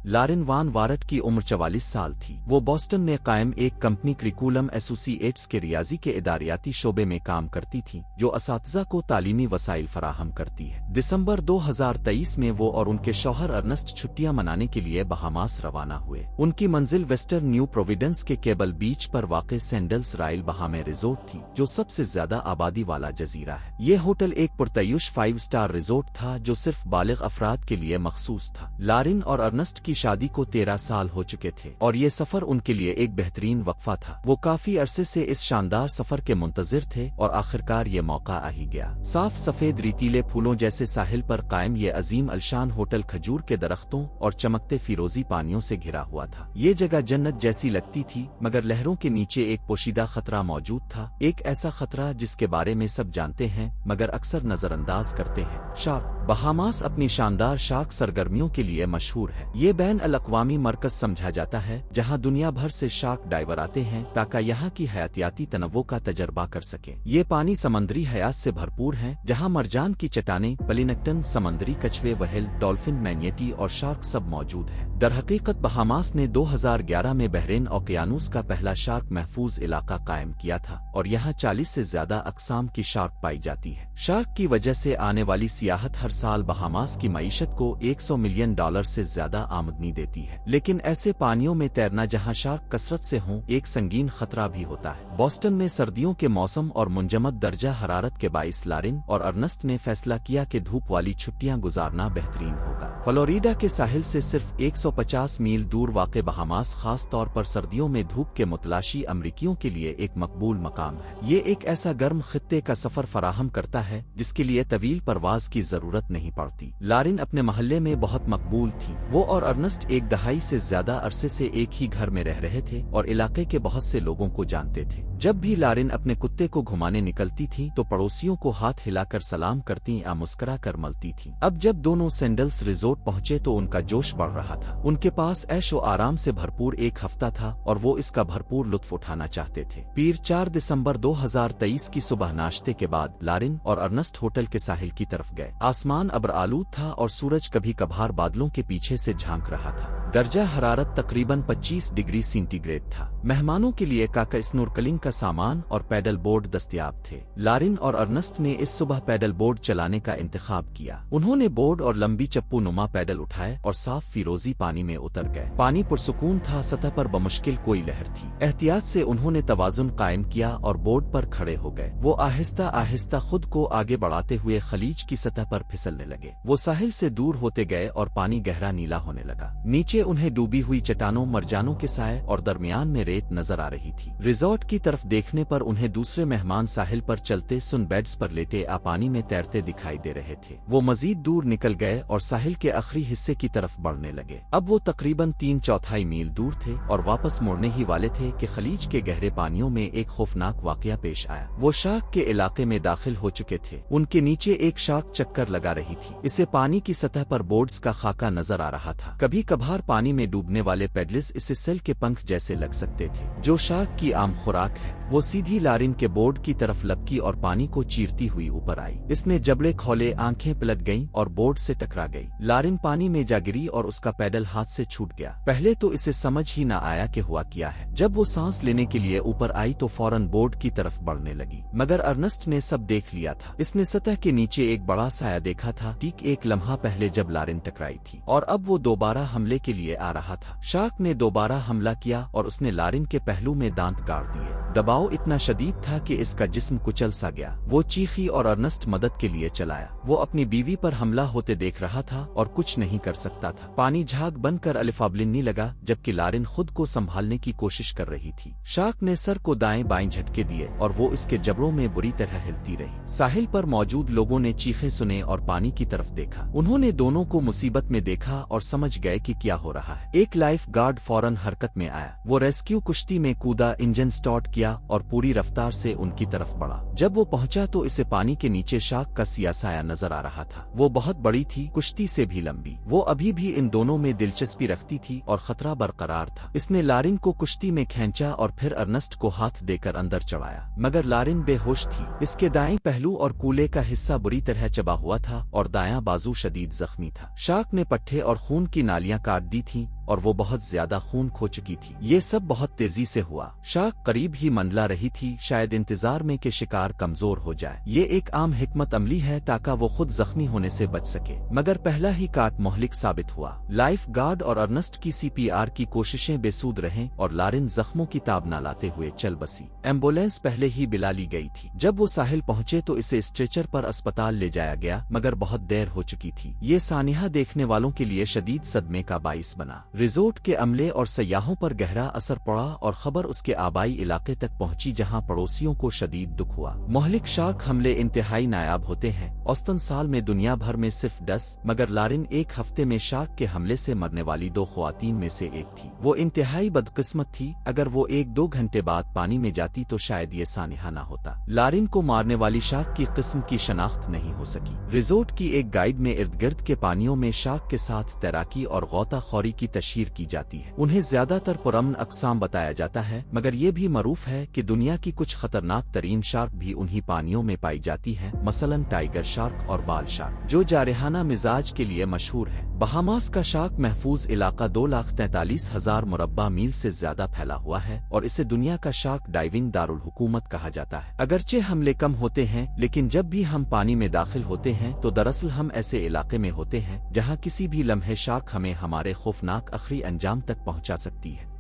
Larin वान वारट की उम्र 44 साल थी। वो बॉस्टन में कायम एक कंपनी करिकुलम एसोसिएट्स के रियाजी के इदारियाती शोबे में काम करती थी, जो असातिज़ा को तालीमी वसाइल फराहम करती है। दिसंबर 2023 में वो और उनके शौहर अर्नस्ट छुट्टियां मनाने के लिए बहामास रवाना हुए। उनकी मंजिल वेस्टर्न न्यू प्रोविडेंस के केबल बीच पर वाक़ सैंडल्स राइल बहामे रिजोर्ट थी, जो सबसे ज्यादा आबादी वाला जजीरा है। ये होटल एक पुरतयुश 5 स्टार रिजोर्ट था जो सिर्फ बालिग अफराद के लिए मखसूस था। लारिन और अर्नस्ट की शादी को 13 साल हो चुके थे और ये सफर उनके लिए एक बेहतरीन वक्फा था। वो काफी अरसे से इस शानदार सफर के मुंतजिर थे और आखिरकार ये मौका आ ही गया। साफ सफेद रीतीले फूलों जैसे साहिल पर कायम ये अजीम अलशान होटल खजूर के दरख्तों और चमकते फिरोजी पानियों से घिरा हुआ था। ये जगह जन्नत जैसी लगती थी, मगर लहरों के नीचे एक पोशीदा खतरा मौजूद था। एक ऐसा खतरा जिसके बारे में सब जानते हैं मगर अक्सर नजरअंदाज करते हैं। शार्क। बहामास अपनी शानदार शार्क सरगर्मियों के लिए मशहूर है। ये बैन अल-अक़वामी मरकज समझा जाता है जहां दुनिया भर से शार्क डाइवर आते हैं ताकि यहाँ की हयातियाती तनव्वो का तजर्बा कर सके। ये पानी समंदरी हयात से भरपूर है जहाँ मरजान की चट्टानें, प्लिंक्टन, समंदरी कछुए, व्हेल, डॉल्फिन, मैनियटी और शार्क सब मौजूद है। दरहकीकत बहामास ने 2011 में बहरीन ओकियानूस का पहला शार्क महफूज इलाका कायम किया था और यहाँ 40 से ज्यादा अक़साम की शार्क पाई जाती है। शार्क की वजह से आने वाली सियाहत हर साल बहामास की मईशत को $100 मिलियन से ज्यादा आमदनी देती है। लेकिन ऐसे पानियों में तैरना जहाँ शार्क कसरत से हों एक संगीन खतरा भी होता है। बॉस्टन में सर्दियों के मौसम और मुंजमद दर्जा हरारत के बाइस लारिन और अर्नस्ट ने फैसला किया कि धूप वाली छुट्टियां गुजारना बेहतरीन होगा। फ्लोरिडा के साहिल से सिर्फ 150 मील दूर वाक़े बहामास खास तौर पर सर्दियों में धूप के मुतलाशी अमरीकियों के लिए एक मकबूल मकाम है। ये एक ऐसा गर्म खित्ते का सफर फराहम करता है जिसके लिए तवील परवाज की जरूरत नहीं पड़ती। लारिन अपने मोहल्ले में बहुत मकबूल थी। वो और अर्नस्ट एक दहाई से ज्यादा अरसे से एक ही घर में रह रहे थे और इलाके के बहुत से लोगों को जानते थे। जब भी लारिन अपने कुत्ते को घुमाने निकलती थी तो पड़ोसियों को हाथ हिलाकर सलाम करती या मुस्कुरा कर मलती थी। अब जब दोनों सैंडल्स रिजोर्ट पहुंचे तो उनका जोश बढ़ रहा था। उनके पास ऐशो आराम से भरपूर एक हफ्ता था और वो इसका भरपूर लुत्फ उठाना चाहते थे। पीर 4 दिसंबर 2023 की सुबह नाश्ते के बाद लारिन और अर्नस्ट होटल के साहिल की तरफ गए। आसमान अब्र आलूद था और सूरज कभी कभार बादलों के पीछे से झांक रहा था। दर्जा हरारत तकरीबन 25 डिग्री सेंटीग्रेड था। मेहमानों के लिए काका स्नोर्कलिंग का सामान और पैडल बोर्ड दस्तयाब थे। लारिन और अर्नस्ट ने इस सुबह पैडल बोर्ड चलाने का इंतखाब किया। उन्होंने बोर्ड और लंबी चप्पू नुमा पैडल उठाए और साफ फिरोजी पानी में उतर गए। पानी पुरसुकून था, सतह पर बमुश्किल कोई लहर थी। एहतियात से उन्होंने तवाजुन कायम किया और बोर्ड पर खड़े हो गए। वो आहिस्ता आहिस्ता खुद को आगे बढ़ाते हुए खलीज की सतह पर फिसलने लगे। वो साहिल से दूर होते गए और पानी गहरा नीला होने लगा। नीचे उन्हें डूबी हुई चट्टानों, मरजानों के साए और दरमियान में रेत नजर आ रही थी। रिजॉर्ट की तरफ देखने पर उन्हें दूसरे मेहमान साहिल पर चलते सुन बेड्स पर लेटे पानी में तैरते दिखाई दे रहे थे। वो मजीद दूर निकल गए और साहिल के आखिरी हिस्से की तरफ बढ़ने लगे। अब वो तकरीबन 3/4 मील दूर थे और वापस मुड़ने ही वाले थे कि खलीज के गहरे पानियों में एक खौफनाक वाकया पेश आया। वो शार्क के इलाके में दाखिल हो चुके थे। उनके नीचे एक शार्क चक्कर लगा रही थी। इसे पानी की सतह पर बोर्ड्स का खाका नजर आ रहा था। कभी कभार पानी में डूबने वाले पेडल्स इसे सेल के पंख जैसे लग सकते थे, जो शार्क की आम खुराक है। वो सीधी लारिन के बोर्ड की तरफ लपकी और पानी को चीरती हुई ऊपर आई। इसने जबड़े खोले, आंखें पलट गईं और बोर्ड से टकरा गई। लारिन पानी में जा गिरी और उसका पैडल हाथ से छूट गया। पहले तो इसे समझ ही न आया कि हुआ क्या है। जब वो सांस लेने के लिए ऊपर आई तो फौरन बोर्ड की तरफ बढ़ने लगी, मगर अर्नस्ट ने सब देख लिया था। इसने सतह के नीचे एक बड़ा साया देखा था, ठीक एक लम्हा पहले जब लारिन टकराई थी, और अब वो दोबारा हमले के लिए आ रहा था। शार्क ने दोबारा हमला किया और उसने लारिन के पहलू में दांत गाड़ दिए। दबाव इतना शदीद था कि इसका जिस्म कुचल सा गया। वो चीखी और अर्नस्ट मदद के लिए चलाया। वो अपनी बीवी पर हमला होते देख रहा था और कुछ नहीं कर सकता था। पानी झाग बनकर अलिफाबलिनी लगा जबकि लारिन खुद को संभालने की कोशिश कर रही थी। शार्क ने सर को दाएं बाएं झटके दिए और वो इसके जबड़ों में बुरी तरह हिलती रही। साहिल पर मौजूद लोगों ने चीखें सुने और पानी की तरफ देखा। उन्होंने दोनों को मुसीबत में देखा और समझ गए कि क्या हो रहा है। एक लाइफ गार्ड फौरन हरकत में आया। वो रेस्क्यू कुश्ती में कूदा, इंजन स्टार्ट किया किया और पूरी रफ्तार से उनकी तरफ बढ़ा। जब वो पहुंचा तो इसे पानी के नीचे शार्क का सियाह साया नजर आ रहा था। वो बहुत बड़ी थी, कुश्ती से भी लंबी। वो अभी भी इन दोनों में दिलचस्पी रखती थी और खतरा बरकरार था। इसने लारिन को कुश्ती में खींचा और फिर अर्नेस्ट को हाथ देकर अंदर चढ़ाया, मगर लारिन बेहोश थी। इसके दाएं पहलू और कूल्हे का हिस्सा बुरी तरह चबा हुआ था और दायां बाजू शदीद जख्मी था। शार्क ने पट्टे और खून की नालियां काट दी थीं और वो बहुत ज्यादा खून खो चुकी थी। ये सब बहुत तेजी से हुआ। शार्क करीब ही मंडला रही थी, शायद इंतजार में कि शिकार कमजोर हो जाए। ये एक आम हिकमत अमली है ताकि वो खुद जख्मी होने से बच सके, मगर पहला ही काट मोहलिक साबित हुआ। लाइफ गार्ड और अर्नेस्ट की CPR की कोशिशें बेसूद रहें और लारिन जख्मों की ताब न लाते हुए चल बसी। एम्बुलेंस पहले ही बुला ली गई थी। जब वो साहिल पहुंचे तो इसे स्ट्रेचर पर अस्पताल ले जाया गया, मगर बहुत देर हो चुकी थी। ये सानिहा देखने वालों के लिए शदीद सदमे का बाइस बना। रिजोर्ट के अमले और सयाहों पर गहरा असर पड़ा और खबर उसके आबाई इलाके तक पहुंची, जहां पड़ोसियों को शदीद दुख हुआ। मोहलिक शार्क हमले इंतहाई नायाब होते हैं। औसतन साल में दुनिया भर में सिर्फ 10, मगर लारिन एक हफ्ते में शार्क के हमले से मरने वाली 2 ख्वातीन में से एक थी। वो इंतहाई बदकिस्मत थी। अगर वो 1-2 घंटे बाद पानी में जाती तो शायद ये सानिहा ना होता। लारिन को मारने वाली शार्क की किस्म की शनाख्त नहीं हो सकी। रिजोर्ट की एक गाइड में इर्द गिर्द के पानियों में शार्क के साथ तैराकी और गौताखोरी की तशहीर की जाती है। उन्हें ज्यादातर पुरअमन अक़साम बताया जाता है, मगर ये भी मरूफ है कि दुनिया की कुछ खतरनाक तरीन शार्क भी उन्हीं पानियों में पाई जाती हैं, मसलन टाइगर शार्क और बाल शार्क, जो जारहाना मिजाज के लिए मशहूर है। बहामास का शार्क महफूज इलाका 2,43,000 मुरब्बा मील से ज्यादा फैला हुआ है और इसे दुनिया का शार्क डाइविंग दारुल हुकूमत कहा जाता है। अगरचे हमले कम होते हैं, लेकिन जब भी हम पानी में दाखिल होते हैं तो दरअसल हम ऐसे इलाके में होते हैं जहां किसी भी लम्हे शार्क हमें हमारे खौफनाक आखिरी अंजाम तक पहुंचा सकती है।